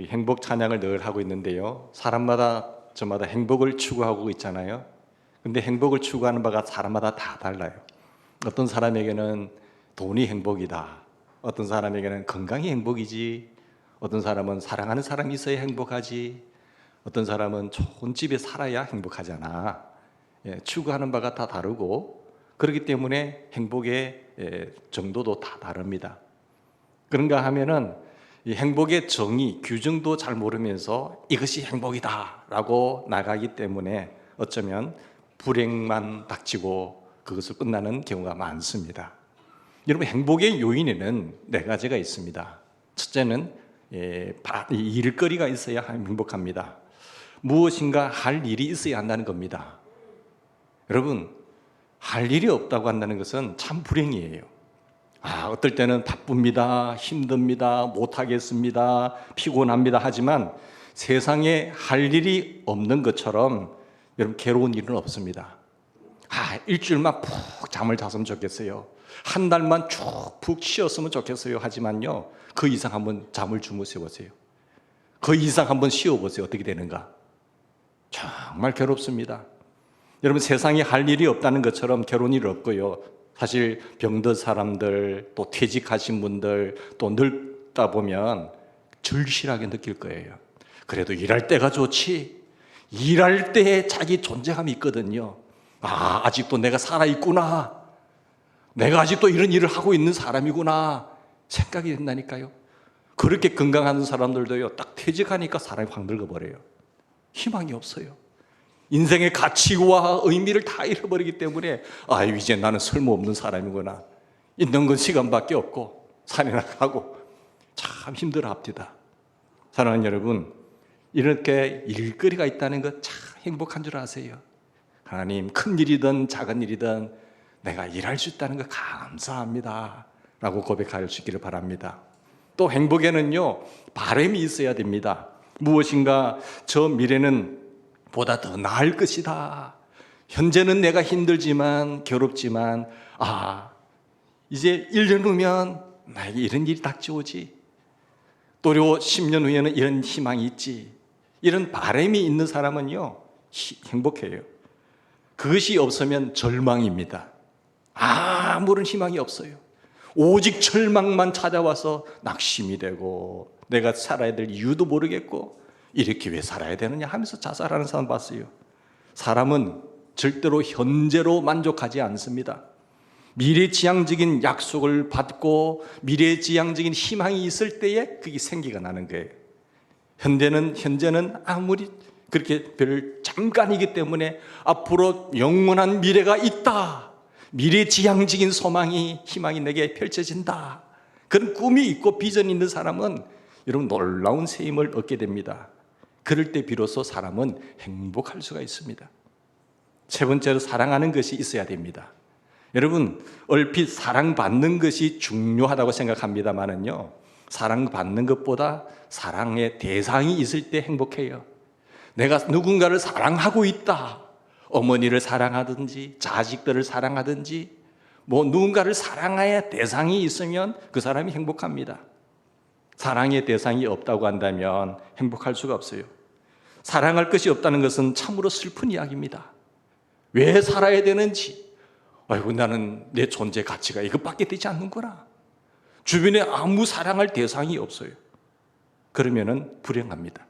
우리 행복 찬양을 늘 하고 있는데요. 사람마다 저마다 행복을 추구하고 있잖아요. 근데 행복을 추구하는 바가 사람마다 다 달라요. 어떤 사람에게는 돈이 행복이다. 어떤 사람에게는 건강이 행복이지. 어떤 사람은 사랑하는 사람이 있어야 행복하지. 어떤 사람은 좋은 집에 살아야 행복하잖아. 추구하는 바가 다 다르고, 그렇기 때문에 행복의 정도도 다 다릅니다. 그런가 하면은 이 행복의 정의, 규정도 잘 모르면서 이것이 행복이다 라고 나가기 때문에 어쩌면 불행만 닥치고 그것을 끝나는 경우가 많습니다. 여러분, 행복의 요인에는 네 가지가 있습니다. 첫째는 일거리가 있어야 행복합니다. 무엇인가 할 일이 있어야 한다는 겁니다. 여러분, 할 일이 없다고 한다는 것은 참 불행이에요. 어떨 때는 바쁩니다, 힘듭니다, 못하겠습니다, 피곤합니다 하지만 세상에 할 일이 없는 것처럼 여러분 괴로운 일은 없습니다. 일주일만 푹 잠을 잤으면 좋겠어요. 한 달만 쭉 푹 쉬었으면 좋겠어요. 하지만요, 그 이상 한번 잠을 주무세 보세요. 그 이상 한번 쉬어보세요. 어떻게 되는가? 정말 괴롭습니다. 여러분, 세상에 할 일이 없다는 것처럼 괴로운 일 없고요. 사실 병든 사람들, 또 퇴직하신 분들, 또 늙다 보면 절실하게 느낄 거예요. 그래도 일할 때가 좋지. 일할 때에 자기 존재감이 있거든요. 아직도 내가 살아있구나. 내가 아직도 이런 일을 하고 있는 사람이구나 생각이 된다니까요. 그렇게 건강한 사람들도요, 딱 퇴직하니까 사람이 확 늙어버려요. 희망이 없어요. 인생의 가치와 의미를 다 잃어버리기 때문에 이제 나는 쓸모없는 사람이구나. 있는 건 시간밖에 없고 산에 나가고 참 힘들어합니다. 사랑하는 여러분, 이렇게 일거리가 있다는 것 참 행복한 줄 아세요? 하나님, 큰 일이든 작은 일이든 내가 일할 수 있다는 것 감사합니다 라고 고백할 수 있기를 바랍니다. 또 행복에는요, 바람이 있어야 됩니다. 무엇인가 저 미래는 보다 더 나을 것이다. 현재는 내가 힘들지만 괴롭지만 이제 1년 후면 나에게 이런 일이 닥쳐오지. 또 10년 후에는 이런 희망이 있지. 이런 바람이 있는 사람은요, 행복해요. 그것이 없으면 절망입니다. 아무런 희망이 없어요. 오직 절망만 찾아와서 낙심이 되고 내가 살아야 될 이유도 모르겠고 이렇게 왜 살아야 되느냐 하면서 자살하는 사람 봤어요. 사람은 절대로 현재로 만족하지 않습니다. 미래지향적인 약속을 받고 미래지향적인 희망이 있을 때에 그게 생기가 나는 거예요. 현재는 아무리 그렇게 별 잠깐이기 때문에 앞으로 영원한 미래가 있다. 미래지향적인 소망이, 희망이 내게 펼쳐진다. 그런 꿈이 있고 비전이 있는 사람은 여러분 놀라운 새 힘을 얻게 됩니다. 그럴 때 비로소 사람은 행복할 수가 있습니다. 세 번째로 사랑하는 것이 있어야 됩니다. 여러분, 얼핏 사랑받는 것이 중요하다고 생각합니다만은요, 사랑받는 것보다 사랑의 대상이 있을 때 행복해요. 내가 누군가를 사랑하고 있다. 어머니를 사랑하든지 자식들을 사랑하든지 누군가를 사랑할 대상이 있으면 그 사람이 행복합니다. 사랑의 대상이 없다고 한다면 행복할 수가 없어요. 사랑할 것이 없다는 것은 참으로 슬픈 이야기입니다. 왜 살아야 되는지, 나는 내 존재 가치가 이것밖에 되지 않는구나. 주변에 아무 사랑할 대상이 없어요. 그러면은 불행합니다.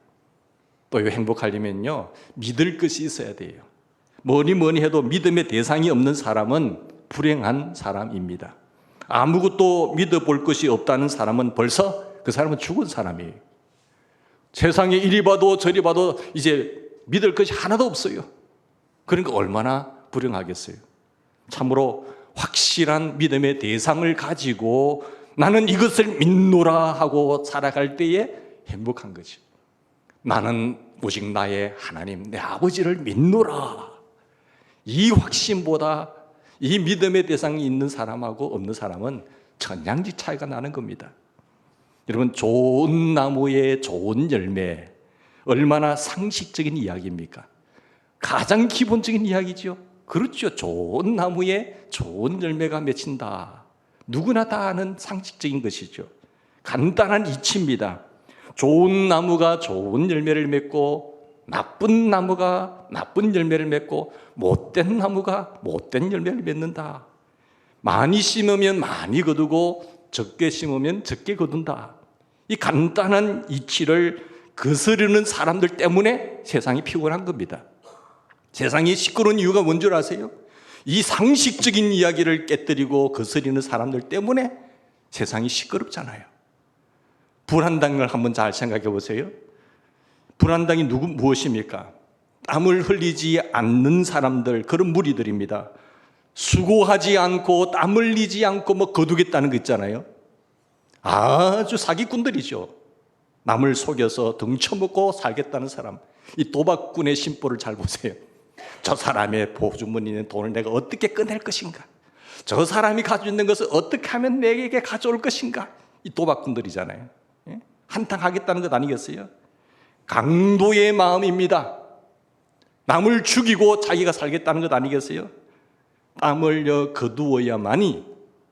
또 행복하려면요, 믿을 것이 있어야 돼요. 뭐니 해도 믿음의 대상이 없는 사람은 불행한 사람입니다. 아무것도 믿어볼 것이 없다는 사람은 벌써 그 사람은 죽은 사람이에요. 세상에 이리 봐도 저리 봐도 이제 믿을 것이 하나도 없어요. 그러니까 얼마나 불행하겠어요. 참으로 확실한 믿음의 대상을 가지고 나는 이것을 믿노라 하고 살아갈 때에 행복한 거죠. 나는 오직 나의 하나님, 내 아버지를 믿노라. 이 확신보다 이 믿음의 대상이 있는 사람하고 없는 사람은 천양지 차이가 나는 겁니다. 여러분, 좋은 나무에 좋은 열매, 얼마나 상식적인 이야기입니까? 가장 기본적인 이야기죠. 그렇죠. 좋은 나무에 좋은 열매가 맺힌다. 누구나 다 아는 상식적인 것이죠. 간단한 이치입니다. 좋은 나무가 좋은 열매를 맺고 나쁜 나무가 나쁜 열매를 맺고 못된 나무가 못된 열매를 맺는다. 많이 심으면 많이 거두고 적게 심으면 적게 거둔다. 이 간단한 이치를 거스르는 사람들 때문에 세상이 피곤한 겁니다. 세상이 시끄러운 이유가 뭔 줄 아세요? 이 상식적인 이야기를 깨뜨리고 거스리는 사람들 때문에 세상이 시끄럽잖아요. 불안당을 한번 잘 생각해 보세요. 불안당이 무엇입니까? 땀을 흘리지 않는 사람들, 그런 무리들입니다. 수고하지 않고 땀 흘리지 않고 거두겠다는 거 있잖아요. 아주 사기꾼들이죠. 남을 속여서 등쳐먹고 살겠다는 사람. 이 도박꾼의 심보를 잘 보세요. 저 사람의 보증문에 있는 돈을 내가 어떻게 꺼낼 것인가? 저 사람이 가지고 있는 것을 어떻게 하면 내게 가져올 것인가? 이 도박꾼들이잖아요. 한탕 하겠다는 것 아니겠어요? 강도의 마음입니다. 남을 죽이고 자기가 살겠다는 것 아니겠어요? 땀 흘려 거두어야만이,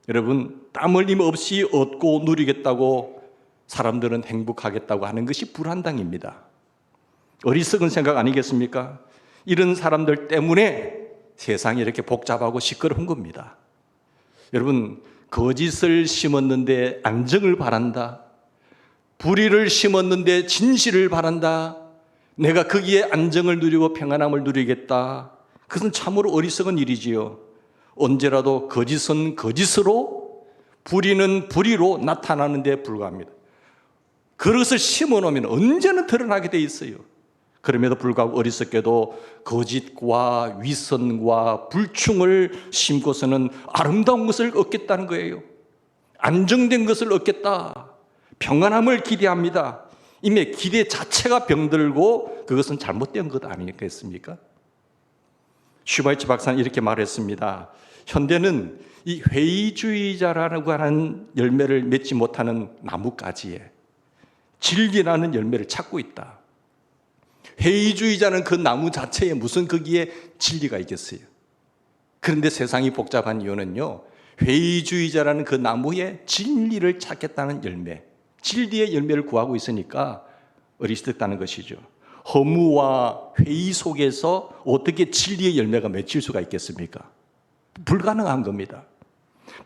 여러분, 땀 흘림 없이 얻고 누리겠다고 사람들은 행복하겠다고 하는 것이 불안당입니다. 어리석은 생각 아니겠습니까? 이런 사람들 때문에 세상이 이렇게 복잡하고 시끄러운 겁니다. 여러분, 거짓을 심었는데 안정을 바란다. 불의를 심었는데 진실을 바란다. 내가 거기에 안정을 누리고 평안함을 누리겠다. 그것은 참으로 어리석은 일이지요. 언제라도 거짓은 거짓으로, 불의는 불의로 나타나는 데 불과합니다. 그것을 심어놓으면 언제나 드러나게 돼 있어요. 그럼에도 불구하고 어리석게도 거짓과 위선과 불충을 심고서는 아름다운 것을 얻겠다는 거예요. 안정된 것을 얻겠다. 평안함을 기대합니다. 이미 기대 자체가 병들고 그것은 잘못된 것 아니겠습니까? 슈바이츠 박사는 이렇게 말했습니다. 현대는 이 회의주의자라고 하는 열매를 맺지 못하는 나뭇가지에 진리라는 열매를 찾고 있다. 회의주의자는 그 나무 자체에 무슨 거기에 진리가 있겠어요? 그런데 세상이 복잡한 이유는요, 회의주의자라는 그 나무에 진리를 찾겠다는 열매, 진리의 열매를 구하고 있으니까 어리석다는 것이죠. 허무와 회의 속에서 어떻게 진리의 열매가 맺힐 수가 있겠습니까? 불가능한 겁니다.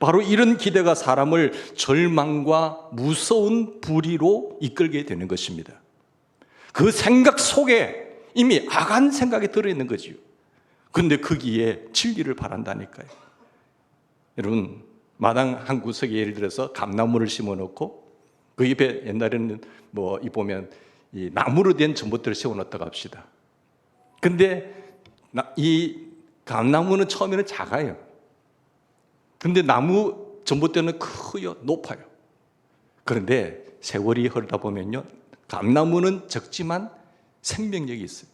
바로 이런 기대가 사람을 절망과 무서운 불의로 이끌게 되는 것입니다. 그 생각 속에 이미 악한 생각이 들어있는 거지요. 그런데 거기에 진리를 바란다니까요. 여러분, 마당 한 구석에 예를 들어서 감나무를 심어놓고 그 옆에 옛날에는 이 보면 이 나무로 된 전봇대를 세워놓았다고 합시다. 근데 이 감나무는 처음에는 작아요. 근데 나무 전봇대는 커요, 높아요. 그런데 세월이 흐르다 보면요, 감나무는 적지만 생명력이 있어요.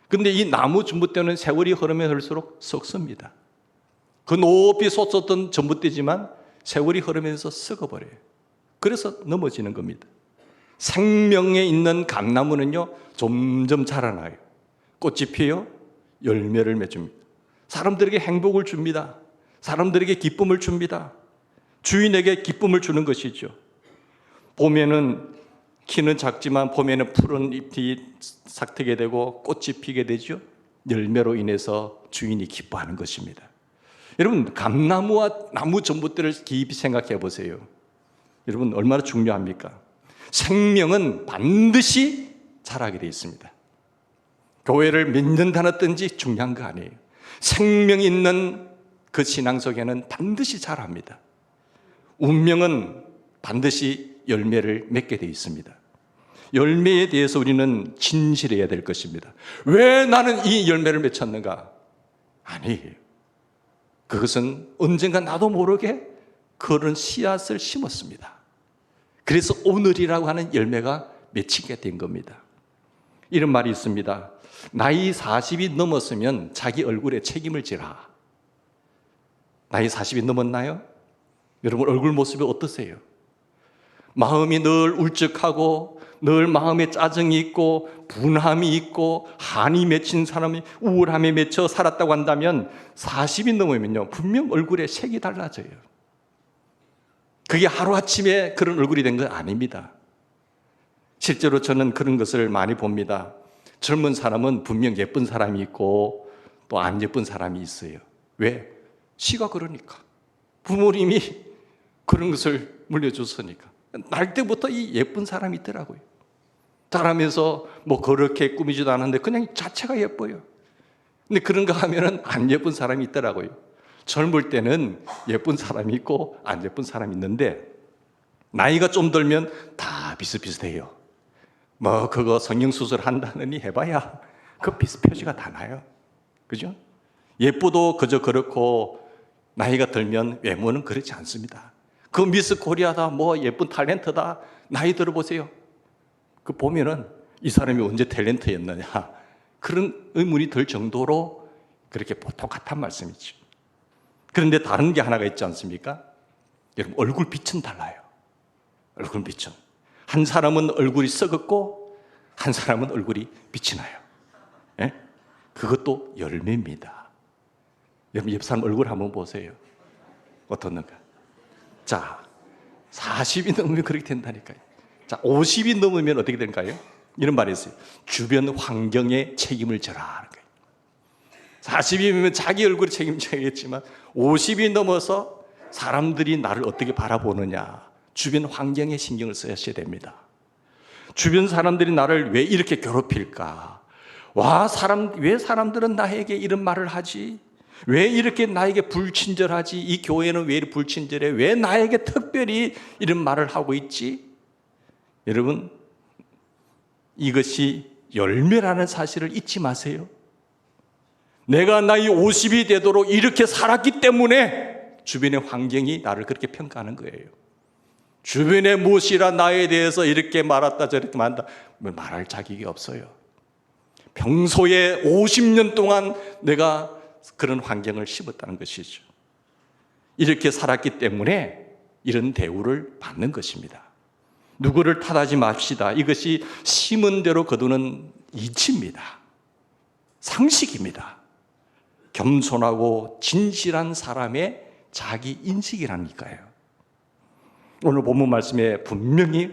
근데 이 나무 전봇대는 세월이 흐르면 흐를수록 썩습니다. 그 높이 솟았던 전봇대지만 세월이 흐르면서 썩어버려요. 그래서 넘어지는 겁니다. 생명에 있는 감나무는요, 점점 자라나요. 꽃이 피어 열매를 맺습니다. 사람들에게 행복을 줍니다. 사람들에게 기쁨을 줍니다. 주인에게 기쁨을 주는 것이죠. 봄에는 키는 작지만 봄에는 푸른 잎이 삭트게 되고 꽃이 피게 되죠. 열매로 인해서 주인이 기뻐하는 것입니다. 여러분, 감나무와 나무 전봇대를 깊이 생각해 보세요. 여러분, 얼마나 중요합니까? 생명은 반드시 자라게 되어 있습니다. 교회를 몇 년 다녔든지 중요한 거 아니에요. 생명이 있는 그 신앙 속에는 반드시 자랍니다. 운명은 반드시 열매를 맺게 되어 있습니다. 열매에 대해서 우리는 진실해야 될 것입니다. 왜 나는 이 열매를 맺혔는가? 아니에요. 그것은 언젠가 나도 모르게 그런 씨앗을 심었습니다. 그래서 오늘이라고 하는 열매가 맺히게 된 겁니다. 이런 말이 있습니다. 나이 40이 넘었으면 자기 얼굴에 책임을 지라. 나이 40이 넘었나요? 여러분, 얼굴 모습이 어떠세요? 마음이 늘 울적하고 늘 마음에 짜증이 있고 분함이 있고 한이 맺힌 사람이 우울함에 맺혀 살았다고 한다면 40이 넘으면요, 분명 얼굴에 색이 달라져요. 그게 하루아침에 그런 얼굴이 된 건 아닙니다. 실제로 저는 그런 것을 많이 봅니다. 젊은 사람은 분명 예쁜 사람이 있고 또 안 예쁜 사람이 있어요. 왜? 시가 그러니까. 부모님이 그런 것을 물려줬으니까. 날 때부터 이 예쁜 사람이 있더라고요. 자라면서 뭐 그렇게 꾸미지도 않았는데 그냥 자체가 예뻐요. 근데 그런가 하면은 안 예쁜 사람이 있더라고요. 젊을 때는 예쁜 사람이 있고 안 예쁜 사람이 있는데 나이가 좀 들면 다 비슷비슷해요. 뭐 그거 성형수술 한다느니 해봐야 그 표시가 다 나요. 그죠? 예쁘도 그저 그렇고 나이가 들면 외모는 그렇지 않습니다. 그 미스 코리아다 뭐 예쁜 탤런트다 나이 들어보세요. 그 보면은 이 사람이 언제 탤런트였느냐 그런 의문이 들 정도로 그렇게 똑같은 말씀이죠. 그런데 다른 게 하나가 있지 않습니까? 여러분 얼굴 빛은 달라요. 얼굴 빛은 한 사람은 얼굴이 썩었고 한 사람은 얼굴이 빛이 나요. 예? 그것도 열매입니다. 여러분 옆 사람 얼굴 한번 보세요. 어떻는가? 자, 40이 넘으면 그렇게 된다니까요. 자, 50이 넘으면 어떻게 될까요? 이런 말이 있어요. 주변 환경에 책임을 져라 하는 거예요. 40이면 자기 얼굴에 책임져야겠지만 50이 넘어서 사람들이 나를 어떻게 바라보느냐 주변 환경에 신경을 써야 됩니다. 주변 사람들이 나를 왜 이렇게 괴롭힐까? 왜 사람들은 나에게 이런 말을 하지? 왜 이렇게 나에게 불친절하지? 이 교회는 왜 이렇게 불친절해? 왜 나에게 특별히 이런 말을 하고 있지? 여러분, 이것이 열매라는 사실을 잊지 마세요. 내가 나이 50이 되도록 이렇게 살았기 때문에 주변의 환경이 나를 그렇게 평가하는 거예요. 주변에 무엇이라 나에 대해서 이렇게 말했다 저렇게 말한다 말할 자격이 없어요. 평소에 50년 동안 내가 그런 환경을 심었다는 것이죠. 이렇게 살았기 때문에 이런 대우를 받는 것입니다. 누구를 탓하지 맙시다. 이것이 심은 대로 거두는 이치입니다. 상식입니다. 겸손하고 진실한 사람의 자기 인식이라니까요. 오늘 본문 말씀에 분명히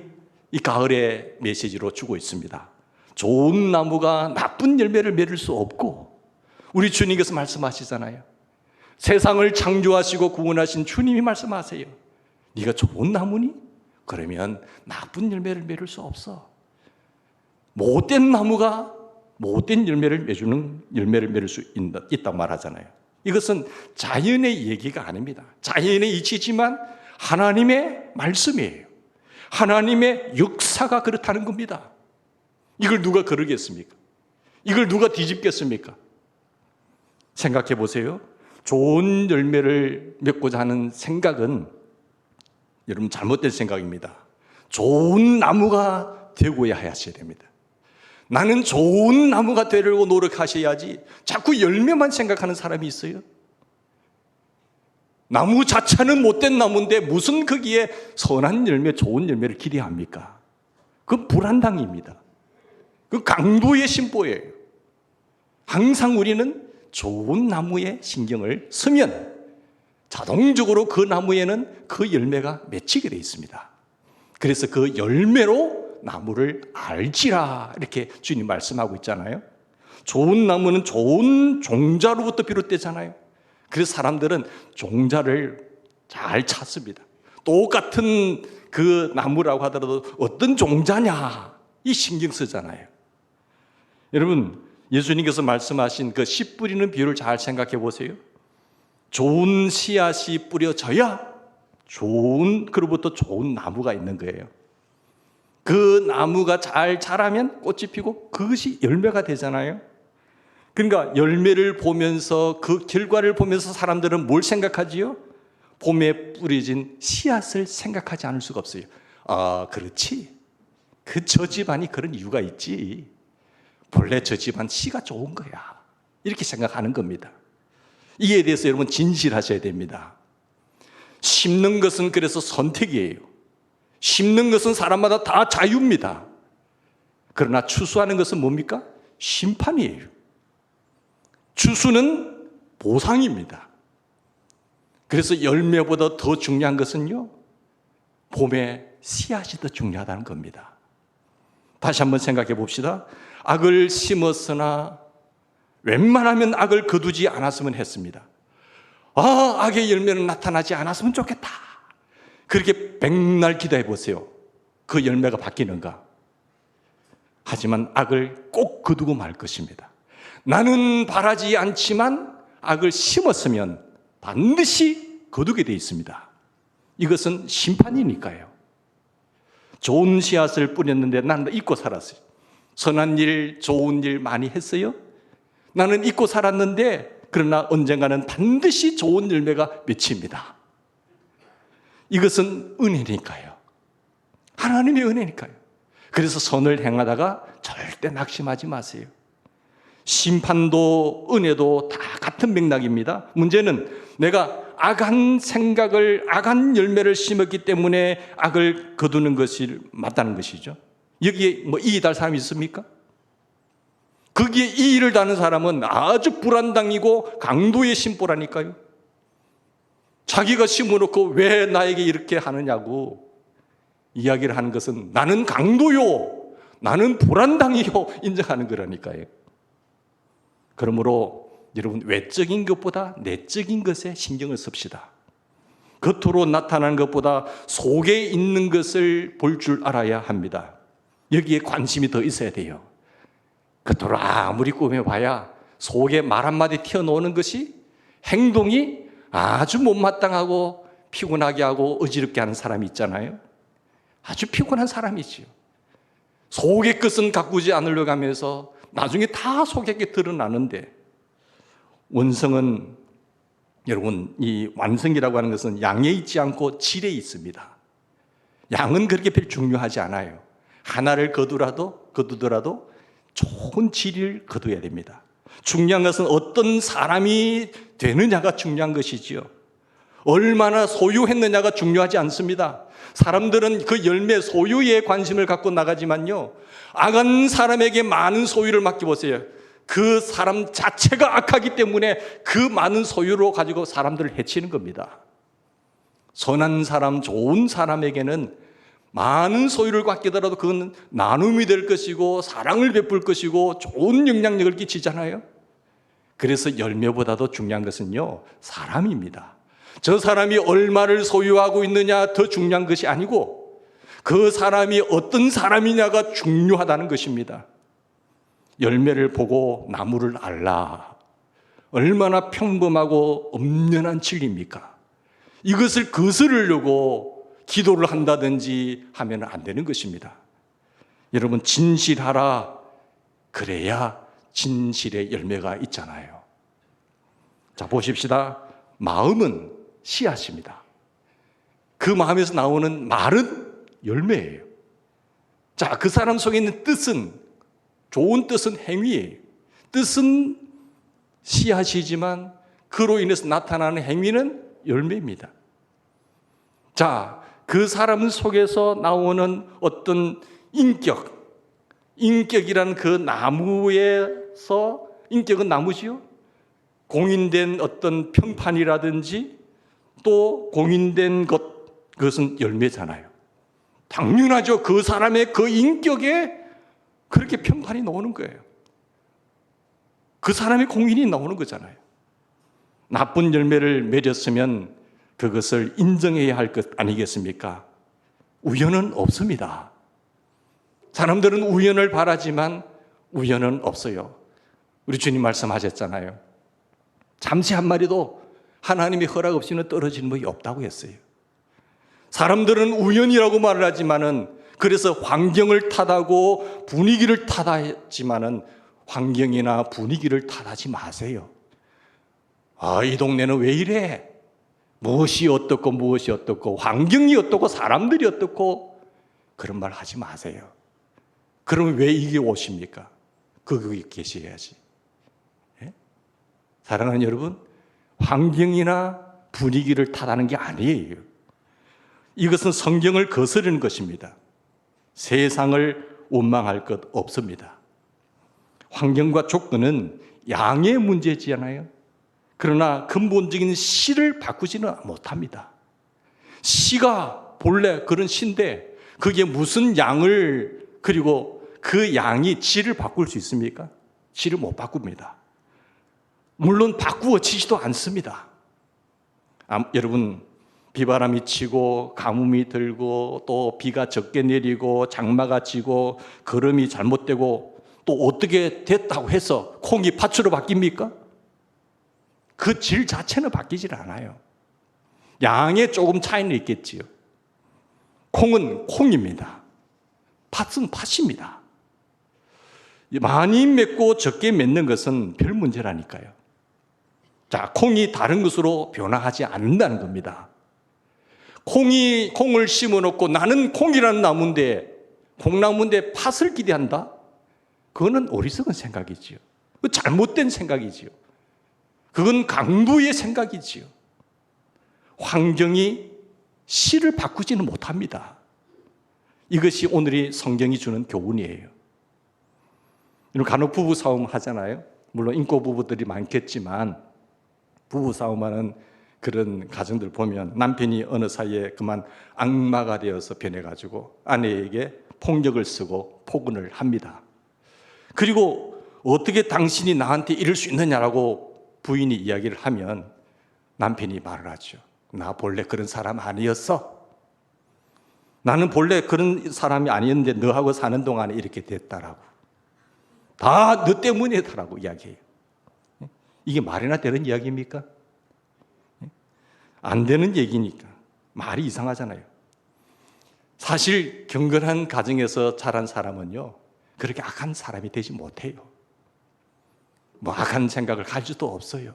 이 가을의 메시지로 주고 있습니다. 좋은 나무가 나쁜 열매를 맺을 수 없고 우리 주님께서 말씀하시잖아요. 세상을 창조하시고 구원하신 주님이 말씀하세요. 네가 좋은 나무니? 그러면 나쁜 열매를 맺을 수 없어. 못된 나무가 못된 열매를 맺을 수 있다고 말하잖아요. 이것은 자연의 얘기가 아닙니다. 자연의 이치지만 하나님의 말씀이에요. 하나님의 역사가 그렇다는 겁니다. 이걸 누가 그러겠습니까? 이걸 누가 뒤집겠습니까? 생각해 보세요. 좋은 열매를 맺고자 하는 생각은 여러분 잘못된 생각입니다. 좋은 나무가 되고야 하셔야 됩니다. 나는 좋은 나무가 되려고 노력하셔야지 자꾸 열매만 생각하는 사람이 있어요. 나무 자체는 못된 나무인데 무슨 거기에 선한 열매, 좋은 열매를 기대합니까? 그건 불안당입니다. 그 강도의 심보예요. 항상 우리는 좋은 나무에 신경을 쓰면 자동적으로 그 나무에는 그 열매가 맺히게 되어 있습니다. 그래서 그 열매로 나무를 알지라 이렇게 주님 말씀하고 있잖아요. 좋은 나무는 좋은 종자로부터 비롯되잖아요. 그래서 사람들은 종자를 잘 찾습니다. 똑같은 그 나무라고 하더라도 어떤 종자냐 이 신경 쓰잖아요. 여러분 예수님께서 말씀하신 그 씨 뿌리는 비유를 잘 생각해 보세요. 좋은 씨앗이 뿌려져야 그로부터 좋은 나무가 있는 거예요. 그 나무가 잘 자라면 꽃이 피고 그것이 열매가 되잖아요. 그러니까 열매를 보면서 그 결과를 보면서 사람들은 뭘 생각하지요? 봄에 뿌려진 씨앗을 생각하지 않을 수가 없어요. 아, 그렇지. 저 집안이 그런 이유가 있지. 본래 저 집안 씨가 좋은 거야. 이렇게 생각하는 겁니다. 이에 대해서 여러분 진실하셔야 됩니다. 심는 것은 그래서 선택이에요. 심는 것은 사람마다 다 자유입니다. 그러나 추수하는 것은 뭡니까? 심판이에요. 추수는 보상입니다. 그래서 열매보다 더 중요한 것은요, 봄에 씨앗이 더 중요하다는 겁니다. 다시 한번 생각해 봅시다. 악을 심었으나 웬만하면 악을 거두지 않았으면 했습니다. 악의 열매는 나타나지 않았으면 좋겠다. 그렇게 백날 기도해 보세요. 그 열매가 바뀌는가? 하지만 악을 꼭 거두고 말 것입니다. 나는 바라지 않지만 악을 심었으면 반드시 거두게 되어 있습니다. 이것은 심판이니까요. 좋은 씨앗을 뿌렸는데 나는 잊고 살았어요. 선한 일, 좋은 일 많이 했어요. 나는 잊고 살았는데 그러나 언젠가는 반드시 좋은 열매가 맺힙니다. 이것은 은혜니까요. 하나님의 은혜니까요. 그래서 선을 행하다가 절대 낙심하지 마세요. 심판도 은혜도 다 같은 맥락입니다. 문제는 내가 악한 생각을, 악한 열매를 심었기 때문에 악을 거두는 것이 맞다는 것이죠. 여기에 이익할 사람이 있습니까? 거기에 이의를 다는 사람은 아주 불안당이고 강도의 심보라니까요. 자기가 심어놓고 왜 나에게 이렇게 하느냐고 이야기를 하는 것은 나는 강도요, 나는 불안당이요 인정하는 거라니까요. 그러므로 여러분, 외적인 것보다 내적인 것에 신경을 씁시다. 겉으로 나타나는 것보다 속에 있는 것을 볼 줄 알아야 합니다. 여기에 관심이 더 있어야 돼요. 겉으로 아무리 꾸며봐야 속에 말 한마디 튀어나오는 것이 행동이 아주 못마땅하고 피곤하게 하고 어지럽게 하는 사람이 있잖아요. 아주 피곤한 사람이지요. 속의 것은 가꾸지 않으려고 하면서 나중에 다 속에 게 드러나는데, 원성은 여러분, 이 완성이라고 하는 것은 양에 있지 않고 질에 있습니다. 양은 그렇게 별로 중요하지 않아요. 하나를 거두더라도 좋은 질을 거둬야 됩니다. 중요한 것은 어떤 사람이 되느냐가 중요한 것이지요. 얼마나 소유했느냐가 중요하지 않습니다. 사람들은 그 열매 소유에 관심을 갖고 나가지만요, 악한 사람에게 많은 소유를 맡겨보세요. 그 사람 자체가 악하기 때문에 그 많은 소유로 가지고 사람들을 해치는 겁니다. 선한 사람, 좋은 사람에게는 많은 소유를 맡기더라도 그건 나눔이 될 것이고 사랑을 베풀 것이고 좋은 영향력을 끼치잖아요. 그래서 열매보다도 중요한 것은요, 사람입니다. 저 사람이 얼마를 소유하고 있느냐 더 중요한 것이 아니고 그 사람이 어떤 사람이냐가 중요하다는 것입니다. 열매를 보고 나무를 알라. 얼마나 평범하고 엄연한 진리입니까? 이것을 거스르려고 기도를 한다든지 하면 안 되는 것입니다. 여러분, 진실하라. 그래야 진실의 열매가 있잖아요. 자, 보십시다. 마음은 씨앗입니다. 그 마음에서 나오는 말은 열매예요. 자, 그 사람 속에 있는 뜻은, 좋은 뜻은 행위예요. 뜻은 씨앗이지만 그로 인해서 나타나는 행위는 열매입니다. 자, 그 사람 속에서 나오는 어떤 인격이라는 그 나무에서, 인격은 나무지요? 공인된 어떤 평판이라든지 또 공인된 그것은 열매잖아요. 당연하죠. 그 사람의 그 인격에 그렇게 평판이 나오는 거예요. 그 사람의 공인이 나오는 거잖아요. 나쁜 열매를 맺었으면 그것을 인정해야 할 것 아니겠습니까? 우연은 없습니다. 사람들은 우연을 바라지만 우연은 없어요. 우리 주님 말씀하셨잖아요. 잠시 한 마리도 하나님의 허락 없이는 떨어지는 법이 없다고 했어요. 사람들은 우연이라고 말을 하지만은, 그래서 환경을 탓하고 분위기를 탓하지만은 환경이나 분위기를 탓하지 마세요. 이 동네는 왜 이래? 무엇이 어떻고 환경이 어떻고 사람들이 어떻고 그런 말 하지 마세요. 그러면 왜 이게 오십니까? 거기 계셔야지. 예? 사랑하는 여러분, 환경이나 분위기를 탓하는 게 아니에요. 이것은 성경을 거스르는 것입니다. 세상을 원망할 것 없습니다. 환경과 조건은 양의 문제지않아요. 그러나 근본적인 시를 바꾸지는 못합니다. 시가 본래 그런 시인데 그게 무슨 양을, 그리고 그 양이 질을 바꿀 수 있습니까? 질을 못 바꿉니다. 물론 바꾸어지지도 않습니다. 여러분, 비바람이 치고 가뭄이 들고 또 비가 적게 내리고 장마가 지고 거름이 잘못되고 또 어떻게 됐다고 해서 콩이 팥으로 바뀝니까? 그 질 자체는 바뀌질 않아요. 양에 조금 차이는 있겠지요. 콩은 콩입니다. 팥은 팥입니다. 많이 맺고 적게 맺는 것은 별 문제라니까요. 자, 콩이 다른 것으로 변화하지 않는다는 겁니다. 콩을 심어놓고 나는 콩이라는 나무인데, 콩나무인데 팥을 기대한다? 그거는 어리석은 생각이지요. 잘못된 생각이지요. 그건 강부의 생각이지요. 환경이 씨를 바꾸지는 못합니다. 이것이 오늘의 성경이 주는 교훈이에요. 간혹 부부싸움 하잖아요. 물론 인고 부부들이 많겠지만 부부싸움하는 그런 가정들 보면 남편이 어느 사이에 그만 악마가 되어서 변해가지고 아내에게 폭력을 쓰고 폭언을 합니다. 그리고 어떻게 당신이 나한테 이럴 수 있느냐라고 부인이 이야기를 하면 남편이 말을 하죠. 나 본래 그런 사람 아니었어. 나는 본래 그런 사람이 아니었는데 너하고 사는 동안에 이렇게 됐다라고. 다 너 때문이다라고 이야기해요. 이게 말이나 되는 이야기입니까? 안 되는 얘기니까. 말이 이상하잖아요. 사실 경건한 가정에서 자란 사람은요, 그렇게 악한 사람이 되지 못해요. 뭐 악한 생각을 갈 수도 없어요.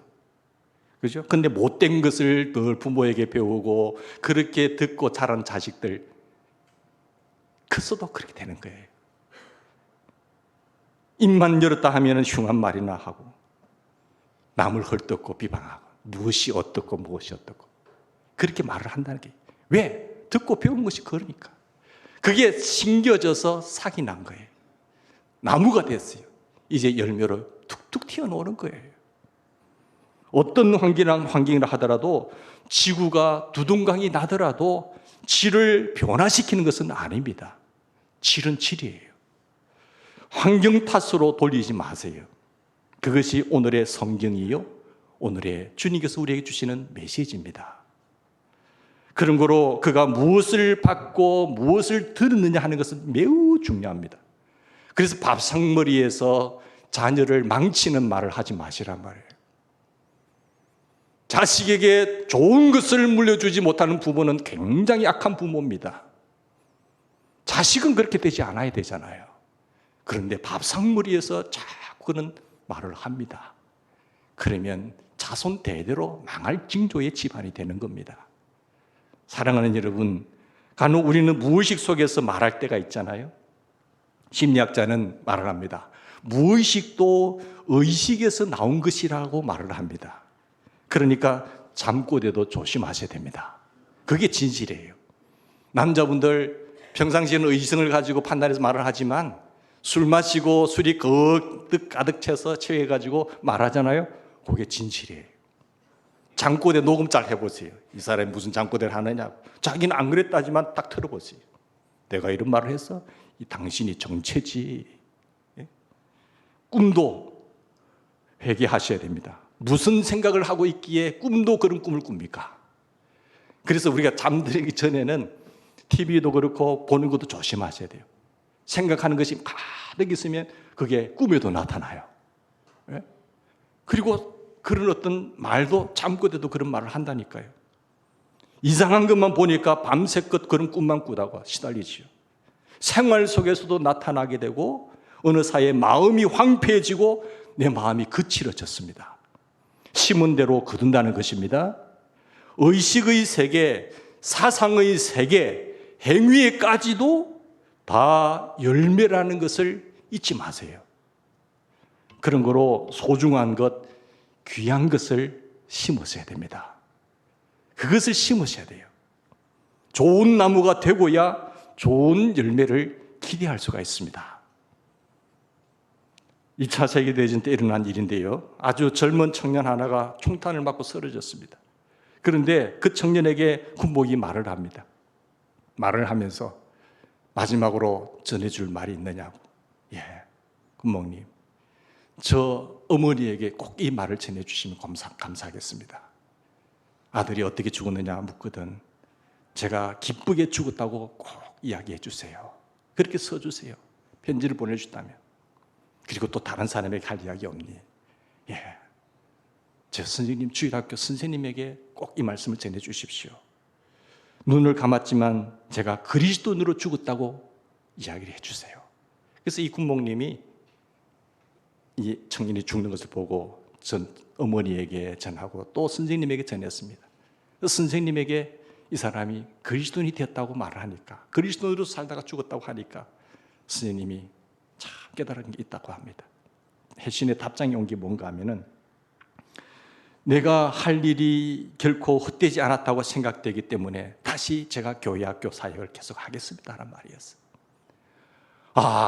그죠? 근데 못된 것을 늘 부모에게 배우고 그렇게 듣고 자란 자식들 컸어도 그렇게 되는 거예요. 입만 열었다 하면 흉한 말이나 하고 남을 헐뜯고 비방하고 무엇이 어떻고 무엇이 어떻고 그렇게 말을 한다는 게 왜? 듣고 배운 것이 그러니까. 그게 심겨져서 싹이 난 거예요. 나무가 됐어요. 이제 열매로 툭툭 튀어나오는 거예요. 어떤 환경이라 하더라도 지구가 두둥강이 나더라도 질을 변화시키는 것은 아닙니다. 질은 질이에요. 환경 탓으로 돌리지 마세요. 그것이 오늘의 성경이요, 오늘의 주님께서 우리에게 주시는 메시지입니다. 그런 거로 그가 무엇을 받고 무엇을 들었느냐 하는 것은 매우 중요합니다. 그래서 밥상머리에서 자녀를 망치는 말을 하지 마시란 말이에요. 자식에게 좋은 것을 물려주지 못하는 부모는 굉장히 악한 부모입니다. 자식은 그렇게 되지 않아야 되잖아요. 그런데 밥상머리에서 자꾸 그런 말을 합니다. 그러면 자손 대대로 망할 징조의 집안이 되는 겁니다. 사랑하는 여러분, 간혹 우리는 무의식 속에서 말할 때가 있잖아요. 심리학자는 말을 합니다. 무의식도 의식에서 나온 것이라고 말을 합니다. 그러니까 잠꼬대도 조심하셔야 됩니다. 그게 진실이에요. 남자분들 평상시에는 의성을 가지고 판단해서 말을 하지만 술 마시고 술이 가득 차서 취해가지고 말하잖아요. 그게 진실이에요. 잠꼬대 녹음 잘 해보세요. 이 사람이 무슨 잠꼬대를 하느냐고. 자기는 안 그랬다지만 딱 들어보세요. 내가 이런 말을 했어? 당신이 정체지. 꿈도 회개하셔야 됩니다. 무슨 생각을 하고 있기에 꿈도 그런 꿈을 꿉니까? 그래서 우리가 잠들기 전에는 TV도 그렇고 보는 것도 조심하셔야 돼요. 생각하는 것이 가득 있으면 그게 꿈에도 나타나요. 그리고 그런 어떤 말도 잠꼬대도 그런 말을 한다니까요. 이상한 것만 보니까 밤새껏 그런 꿈만 꾸다가 시달리지요. 생활 속에서도 나타나게 되고 어느 사이에 마음이 황폐해지고 내 마음이 거칠어졌습니다. 심은 대로 거둔다는 것입니다. 의식의 세계, 사상의 세계, 행위에까지도 다 열매라는 것을 잊지 마세요. 그런 거로 소중한 것, 귀한 것을 심으셔야 됩니다. 그것을 심으셔야 돼요. 좋은 나무가 되고야 좋은 열매를 기대할 수가 있습니다. 2차 세계대전 때 일어난 일인데요. 아주 젊은 청년 하나가 총탄을 맞고 쓰러졌습니다. 그런데 그 청년에게 군복이 말을 합니다. 말을 하면서 마지막으로 전해줄 말이 있느냐고. 예, 군목님, 저 어머니에게 꼭 이 말을 전해주시면 감사하겠습니다. 아들이 어떻게 죽었느냐 묻거든 제가 기쁘게 죽었다고 꼭 이야기해 주세요. 그렇게 써주세요. 편지를 보내주다면. 그리고 또 다른 사람에게 할 이야기 없니? 예, 제 선생님, 주일학교 선생님에게 꼭 이 말씀을 전해 주십시오. 눈을 감았지만 제가 그리스도인으로 죽었다고 이야기를 해주세요. 그래서 이 군목님이 이 청년이 죽는 것을 보고 전 어머니에게 전하고 또 선생님에게 전했습니다. 선생님에게 이 사람이 그리스도인이 되었다고 말을 하니까, 그리스도인으로 살다가 죽었다고 하니까 선생님이 참 깨달은 게 있다고 합니다. 회신의 답장이 온 게 뭔가 하면은, 내가 할 일이 결코 헛되지 않았다고 생각되기 때문에 다시 제가 교회 학교 사역을 계속 하겠습니다라는 말이었어요.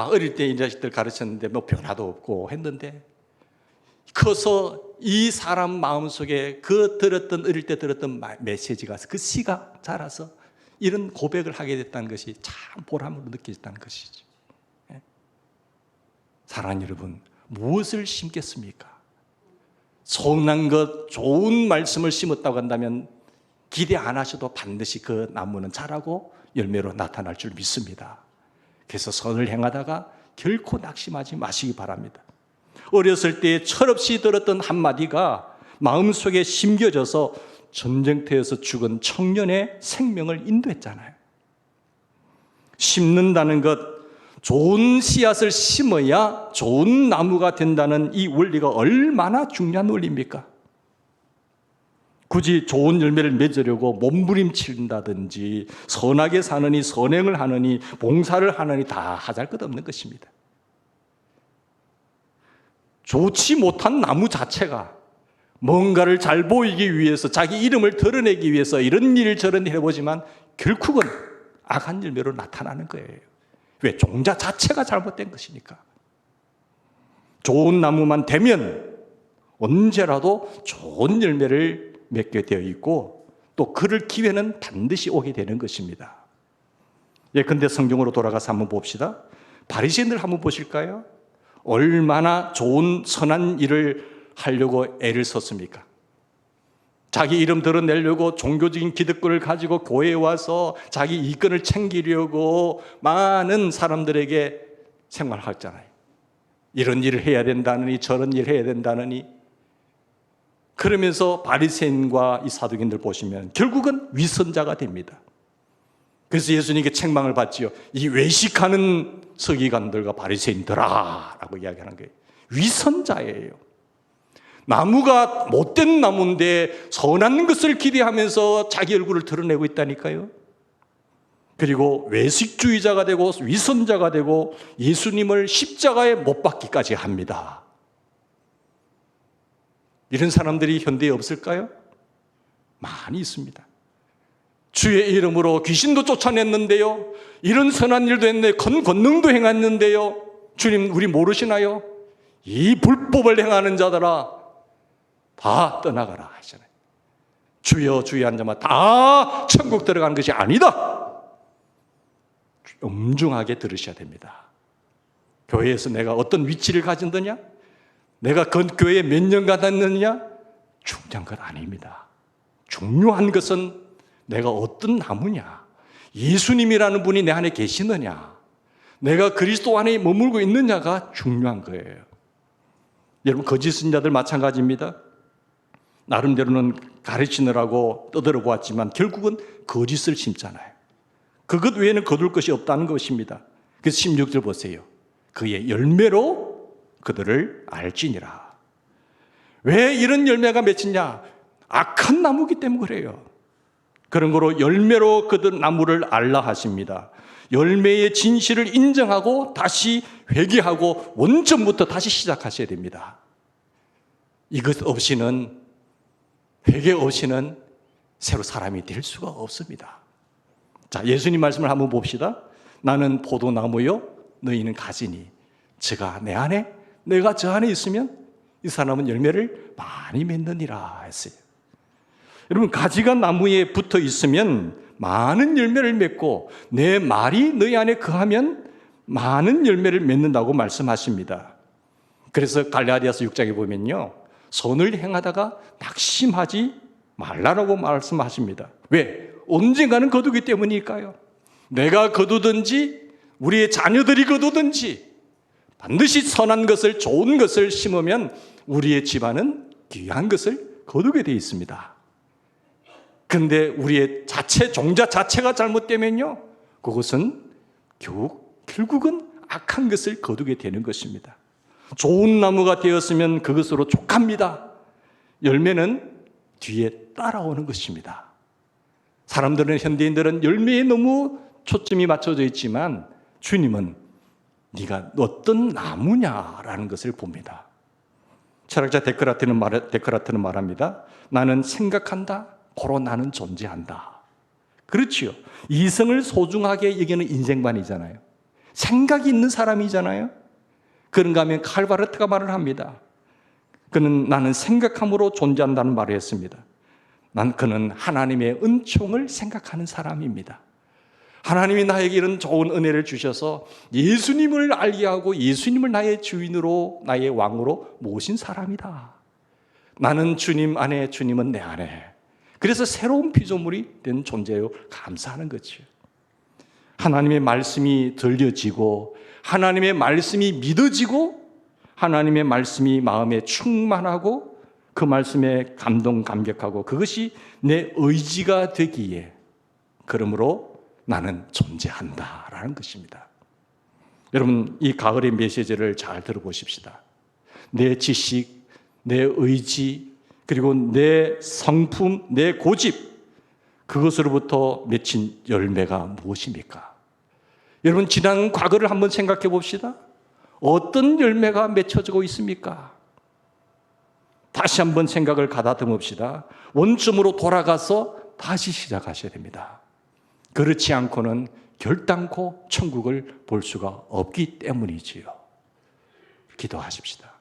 어릴 때 이 자식들 가르쳤는데 뭐 변화도 없고 했는데, 커서 이 사람 마음속에 어릴 때 들었던 메시지가, 그 시가 자라서 이런 고백을 하게 됐다는 것이 참 보람으로 느껴졌다는 것이죠. 사랑하는 여러분, 무엇을 심겠습니까? 선한 것, 좋은 말씀을 심었다고 한다면 기대 안 하셔도 반드시 그 나무는 자라고 열매로 나타날 줄 믿습니다. 그래서 선을 행하다가 결코 낙심하지 마시기 바랍니다. 어렸을 때 철없이 들었던 한마디가 마음속에 심겨져서 전쟁터에서 죽은 청년의 생명을 인도했잖아요. 심는다는 것, 좋은 씨앗을 심어야 좋은 나무가 된다는 이 원리가 얼마나 중요한 원리입니까? 굳이 좋은 열매를 맺으려고 몸부림친다든지 선하게 사느니 선행을 하느니 봉사를 하느니 다 하잘 것 없는 것입니다. 좋지 못한 나무 자체가 뭔가를 잘 보이기 위해서, 자기 이름을 드러내기 위해서 이런 일 저런 일 해보지만 결국은 악한 열매로 나타나는 거예요. 왜? 종자 자체가 잘못된 것이니까. 좋은 나무만 되면 언제라도 좋은 열매를 맺게 되어 있고, 또 그럴 기회는 반드시 오게 되는 것입니다. 근데 성경으로 돌아가서 한번 봅시다. 바리새인들 한번 보실까요? 얼마나 좋은 선한 일을 하려고 애를 썼습니까? 자기 이름 드러내려고 종교적인 기득권을 가지고 교회에 와서 자기 이권을 챙기려고 많은 사람들에게 생활하잖아요. 이런 일을 해야 된다느니 저런 일을 해야 된다느니. 그러면서 바리새인과 이 사두개인들 보시면 결국은 위선자가 됩니다. 그래서 예수님께 책망을 받지요. 이 외식하는 서기관들과 바리새인들아 라고 이야기하는 거예요. 위선자예요. 나무가 못된 나무인데 선한 것을 기대하면서 자기 얼굴을 드러내고 있다니까요. 그리고 외식주의자가 되고 위선자가 되고 예수님을 십자가에 못 박기까지 합니다. 이런 사람들이 현대에 없을까요? 많이 있습니다. 주의 이름으로 귀신도 쫓아냈는데요, 이런 선한 일도 했는데 권능도 행했는데요, 주님 우리 모르시나요? 이 불법을 행하는 자들아 다 떠나가라 하시잖아요. 주여 주여 한 자만 다 천국 들어가는 것이 아니다. 엄중하게 들으셔야 됩니다. 교회에서 내가 어떤 위치를 가진느냐, 내가 그 교회에 몇 년간 다녔느냐, 중요한 것 아닙니다. 중요한 것은 내가 어떤 나무냐, 예수님이라는 분이 내 안에 계시느냐, 내가 그리스도 안에 머물고 있느냐가 중요한 거예요. 여러분, 거짓 선자들 마찬가지입니다. 나름대로는 가르치느라고 떠들어 보았지만 결국은 거짓을 심잖아요. 그것 외에는 거둘 것이 없다는 것입니다. 그래서 16절 보세요. 그의 열매로 그들을 알지니라. 왜 이런 열매가 맺히냐? 악한 나무기 때문에 그래요. 그런 거로 열매로 그들 나무를 알라 하십니다. 열매의 진실을 인정하고 다시 회개하고 원점부터 다시 시작하셔야 됩니다. 이것 없이는, 회개 없이는 새로 사람이 될 수가 없습니다. 자, 예수님 말씀을 한번 봅시다. 나는 포도나무요 너희는 가지니 저가 내 안에 내가 저 안에 있으면 이 사람은 열매를 많이 맺느니라 했어요. 여러분, 가지가 나무에 붙어 있으면 많은 열매를 맺고 내 말이 너희 안에 거하면 많은 열매를 맺는다고 말씀하십니다. 그래서 갈라디아서 6장에 보면요, 선을 행하다가 낙심하지 말라라고 말씀하십니다. 왜? 언젠가는 거두기 때문일까요? 내가 거두든지 우리의 자녀들이 거두든지 반드시 선한 것을, 좋은 것을 심으면 우리의 집안은 귀한 것을 거두게 되어 있습니다. 그런데 우리의 종자 자체가 잘못되면요, 그것은 결국은 악한 것을 거두게 되는 것입니다. 좋은 나무가 되었으면 그것으로 족합니다. 열매는 뒤에 따라오는 것입니다. 사람들은, 현대인들은 열매에 너무 초점이 맞춰져 있지만 주님은 네가 어떤 나무냐라는 것을 봅니다. 철학자 데크라트는 말합니다. 나는 생각한다, 고로 나는 존재한다. 그렇지요. 이성을 소중하게 여기는 인생관이잖아요. 생각이 있는 사람이잖아요. 그런가 하면 칼바르트가 말을 합니다. 그는 나는 생각함으로 존재한다는 말을 했습니다. 그는 하나님의 은총을 생각하는 사람입니다. 하나님이 나에게 이런 좋은 은혜를 주셔서 예수님을 알게 하고 예수님을 나의 주인으로, 나의 왕으로 모신 사람이다. 나는 주님 안에, 주님은 내 안에. 그래서 새로운 피조물이 된 존재요, 감사하는 거죠. 하나님의 말씀이 들려지고 하나님의 말씀이 믿어지고 하나님의 말씀이 마음에 충만하고 그 말씀에 감격하고 그것이 내 의지가 되기에, 그러므로 나는 존재한다라는 것입니다. 여러분, 이 가을의 메시지를 잘 들어보십시다. 내 지식, 내 의지, 그리고 내 성품, 내 고집, 그것으로부터 맺힌 열매가 무엇입니까? 여러분, 지난 과거를 한번 생각해 봅시다. 어떤 열매가 맺혀지고 있습니까? 다시 한번 생각을 가다듬읍시다. 원점으로 돌아가서 다시 시작하셔야 됩니다. 그렇지 않고는 결단코 천국을 볼 수가 없기 때문이지요. 기도하십시다.